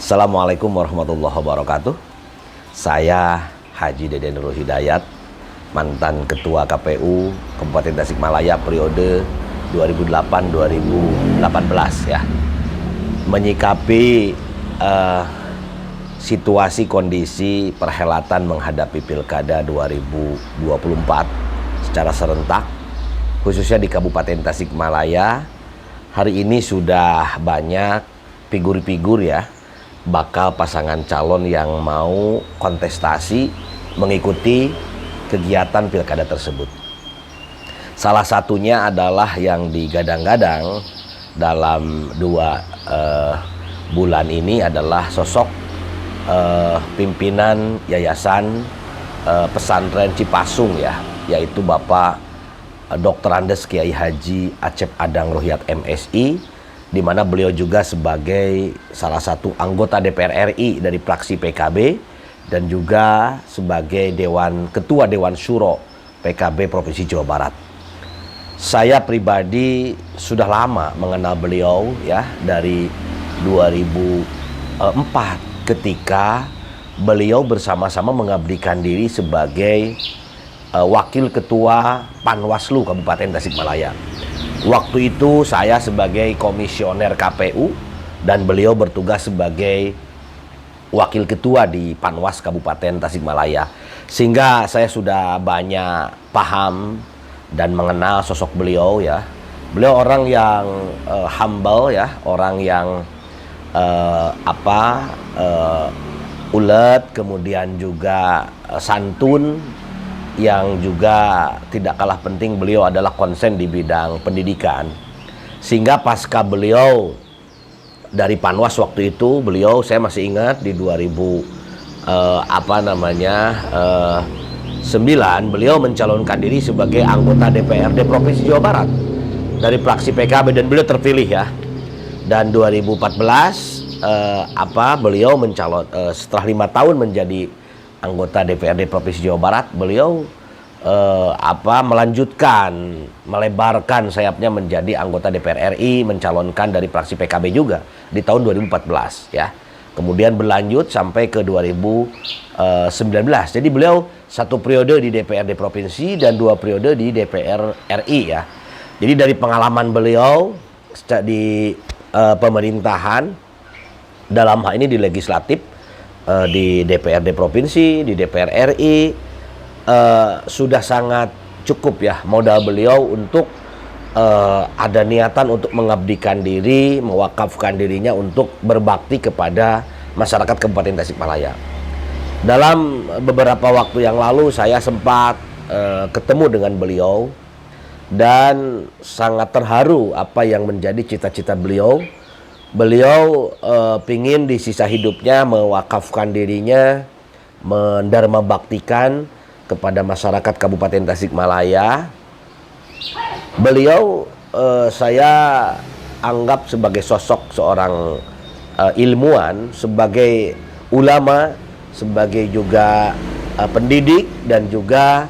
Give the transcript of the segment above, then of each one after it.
Assalamualaikum warahmatullahi wabarakatuh. Saya Haji Deden Nurul Hidayat, mantan Ketua KPU Kabupaten Tasikmalaya periode 2008-2018 ya. Menyikapi situasi kondisi perhelatan menghadapi Pilkada 2024 secara serentak, khususnya di Kabupaten Tasikmalaya, hari ini sudah banyak figur-figur ya, bakal pasangan calon yang mau kontestasi mengikuti kegiatan pilkada tersebut. Salah satunya adalah yang digadang-gadang dalam 2 bulan ini adalah sosok pimpinan Yayasan Pesantren Cipasung ya, yaitu Bapak Dr. Andes Kiai Haji Acep Adang Ruhyat MSI, di mana beliau juga sebagai salah satu anggota DPR RI dari fraksi PKB dan juga sebagai Ketua Dewan Syuro PKB Provinsi Jawa Barat. Saya pribadi sudah lama mengenal beliau ya, dari 2004 ketika beliau bersama-sama mengabdikan diri sebagai Wakil Ketua Panwaslu Kabupaten Tasikmalaya. Waktu itu saya sebagai komisioner KPU dan beliau bertugas sebagai wakil ketua di Panwas Kabupaten Tasikmalaya. Sehingga saya sudah banyak paham dan mengenal sosok beliau ya. Beliau orang yang humble ya, orang yang ulet, kemudian juga santun, yang juga tidak kalah penting beliau adalah konsen di bidang pendidikan. Sehingga pasca beliau dari Panwas waktu itu, beliau saya masih ingat di 2009 beliau mencalonkan diri sebagai anggota DPRD Provinsi Jawa Barat dari fraksi PKB dan beliau terpilih ya. Dan 2014 beliau setelah 5 tahun menjadi anggota DPRD Provinsi Jawa Barat, beliau melebarkan sayapnya menjadi anggota DPR RI, mencalonkan dari fraksi PKB juga di tahun 2014 ya. Kemudian berlanjut sampai ke 2019. Jadi beliau 1 periode di DPRD Provinsi dan 2 periode di DPR RI ya. Jadi dari pengalaman beliau di pemerintahan, dalam hal ini di legislatif, di DPRD Provinsi, di DPR RI, sudah sangat cukup ya modal beliau untuk ada niatan untuk mengabdikan diri, mewakafkan dirinya untuk berbakti kepada masyarakat Kabupaten Tasikmalaya. Dalam beberapa waktu yang lalu saya sempat ketemu dengan beliau dan sangat terharu apa yang menjadi cita-cita beliau. Beliau pingin di sisa hidupnya mewakafkan dirinya, mendharma baktikan kepada masyarakat Kabupaten Tasikmalaya. Beliau saya anggap sebagai sosok seorang ilmuwan, sebagai ulama, sebagai juga pendidik dan juga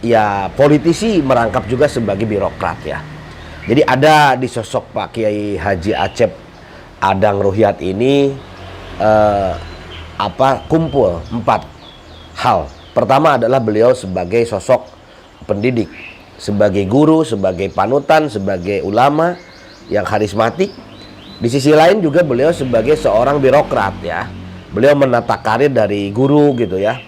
ya politisi, merangkap juga sebagai birokrat ya. Jadi ada di sosok Pak Kiai Haji Acep Adang Ruhyat ini kumpul 4 hal. Pertama adalah beliau sebagai sosok pendidik, sebagai guru, sebagai panutan, sebagai ulama yang karismatik. Di sisi lain juga beliau sebagai seorang birokrat ya. Beliau menata karir dari guru gitu ya.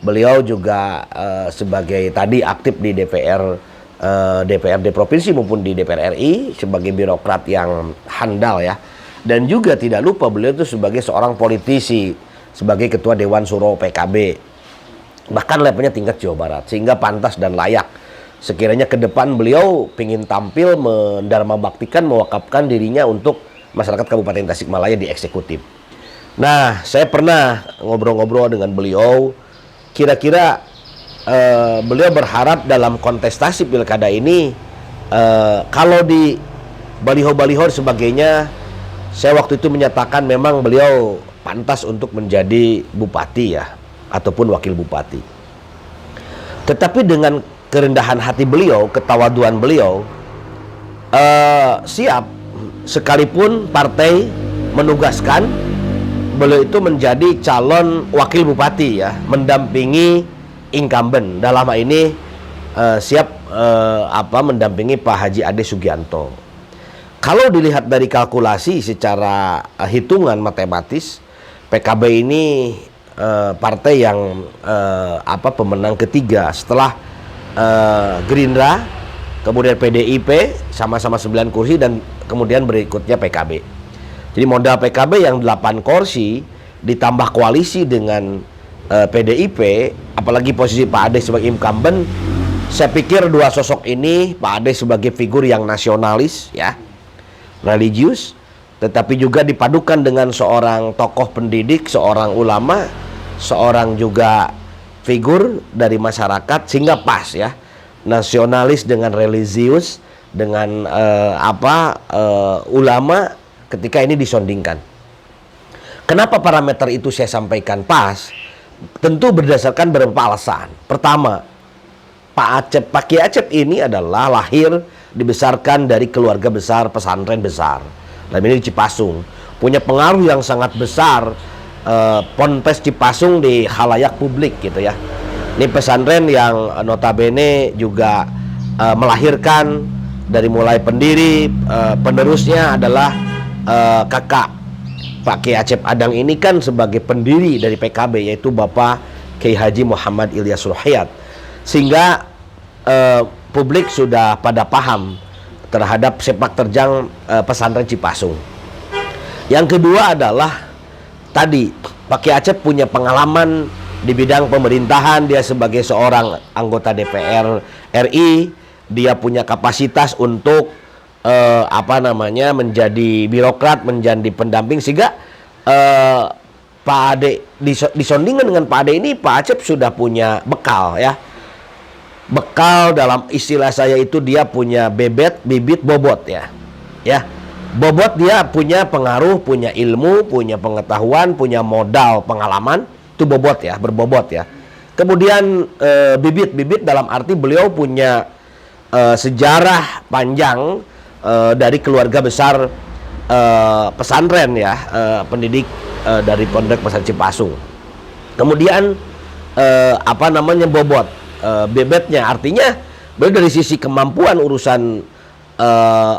Beliau juga sebagai tadi aktif di DPRD Provinsi maupun di DPR RI sebagai birokrat yang handal ya. Dan juga tidak lupa beliau itu sebagai seorang politisi, sebagai Ketua Dewan Syuro PKB, bahkan levelnya tingkat Jawa Barat, sehingga pantas dan layak sekiranya ke depan beliau ingin tampil mendharma baktikan, mewakafkan dirinya untuk masyarakat Kabupaten Tasikmalaya di eksekutif. Nah, saya pernah ngobrol-ngobrol dengan beliau, kira-kira beliau berharap dalam kontestasi pilkada ini, kalau di baliho-baliho sebagainya, saya waktu itu menyatakan memang beliau pantas untuk menjadi bupati ya, ataupun wakil bupati. Tetapi dengan kerendahan hati beliau, ketawaduan beliau, siap sekalipun partai menugaskan beliau itu menjadi calon wakil bupati ya, mendampingi incumbent. Dalam hal ini mendampingi Pak Haji Ade Sugianto. Kalau dilihat dari kalkulasi secara hitungan matematis, PKB ini partai yang pemenang ketiga setelah Gerindra, kemudian PDIP sama-sama 9 kursi, dan kemudian berikutnya PKB. Jadi modal PKB yang 8 kursi ditambah koalisi dengan PDIP, apalagi posisi Pak Ade sebagai incumbent, saya pikir dua sosok ini, Pak Ade sebagai figur yang nasionalis ya, religius, tetapi juga dipadukan dengan seorang tokoh pendidik, seorang ulama, seorang juga figur dari masyarakat, sehingga pas ya, nasionalis dengan religius dengan ulama ketika ini disondingkan. Kenapa parameter itu saya sampaikan pas? Tentu berdasarkan beberapa alasan. Pertama, Pak Kiai Acep ini adalah lahir, dibesarkan dari keluarga besar, pesantren besar. Dan ini di Cipasung, punya pengaruh yang sangat besar, Ponpes Cipasung di khalayak publik gitu ya. Ini pesantren yang notabene juga melahirkan dari mulai pendiri, penerusnya adalah kakak Pak Kiai Acep Adang ini kan sebagai pendiri dari PKB, yaitu Bapak Kiai Haji Muhammad Ilyas Ruhiyat. Sehingga publik sudah pada paham terhadap sepak terjang pesantren Cipasung. Yang kedua adalah tadi Pak Kiai Acep punya pengalaman di bidang pemerintahan. Dia sebagai seorang anggota DPR RI, dia punya kapasitas untuk menjadi birokrat, menjadi pendamping, sehingga Pak Ade disondingkan dengan Pak Ade ini, Pak Acep sudah punya bekal ya. Bekal dalam istilah saya itu dia punya bibit, bobot ya. Ya. Bobot dia punya pengaruh, punya ilmu, punya pengetahuan, punya modal pengalaman, itu bobot ya, berbobot ya. Kemudian bibit dalam arti beliau punya sejarah panjang dari keluarga besar pesantren ya, pendidik dari Pondok Pesantren Cipasung. Kemudian bobot, bebetnya artinya beliau dari sisi kemampuan urusan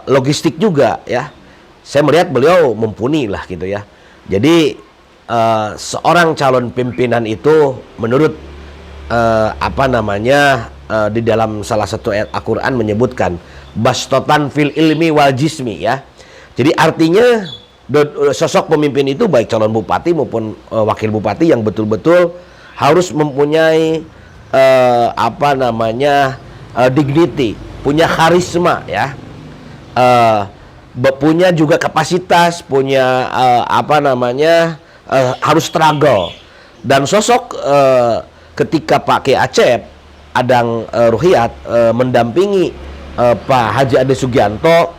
logistik juga ya. Saya melihat beliau mumpuni lah gitu ya. Jadi seorang calon pimpinan itu menurut di dalam salah satu ayat Al-Quran menyebutkan bastotan fil ilmi wal jismi ya. Jadi artinya sosok pemimpin itu baik calon bupati maupun wakil bupati yang betul-betul harus mempunyai dignity, punya karisma ya, punya juga kapasitas, punya harus struggle. Dan sosok ketika Pak Kiai Acep Adang Ruhiyat mendampingi Pak Haji Ade Sugianto,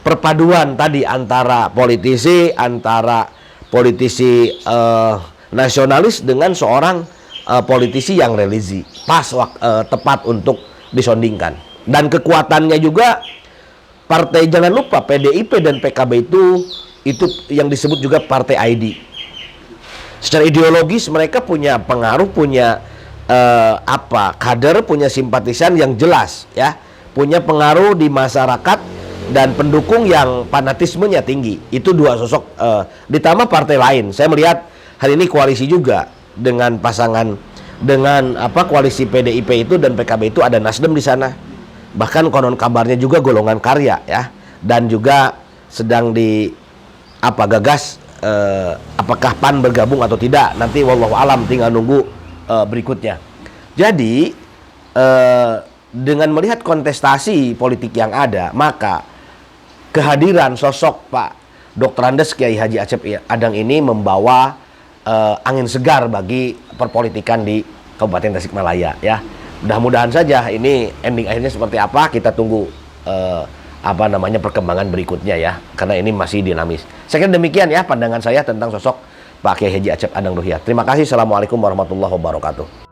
perpaduan tadi antara politisi nasionalis dengan seorang politisi yang religi, pas tepat untuk disondingkan. Dan kekuatannya juga partai, jangan lupa PDIP dan PKB itu yang disebut juga partai ID. Secara ideologis mereka punya pengaruh, punya kader, punya simpatisan yang jelas ya, punya pengaruh di masyarakat dan pendukung yang fanatismenya tinggi. Itu dua sosok, ditambah partai lain. Saya melihat hari ini koalisi juga dengan pasangan, dengan koalisi PDIP itu dan PKB itu ada Nasdem di sana. Bahkan konon kabarnya juga golongan karya ya, dan juga sedang gagas apakah PAN bergabung atau tidak. Nanti wallahu alam, tinggal nunggu berikutnya. Jadi dengan melihat kontestasi politik yang ada, maka kehadiran sosok Pak Dr. Andes Kiai Haji Acep Adang ini membawa angin segar bagi perpolitikan di Kabupaten Tasikmalaya ya. Mudah-mudahan saja ini ending akhirnya seperti apa, kita tunggu perkembangan berikutnya ya, karena ini masih dinamis. Saya kira demikian ya pandangan saya tentang sosok Pak Kiai Haji Acep Adang Ruhiyat. Terima kasih. Assalamualaikum warahmatullahi wabarakatuh.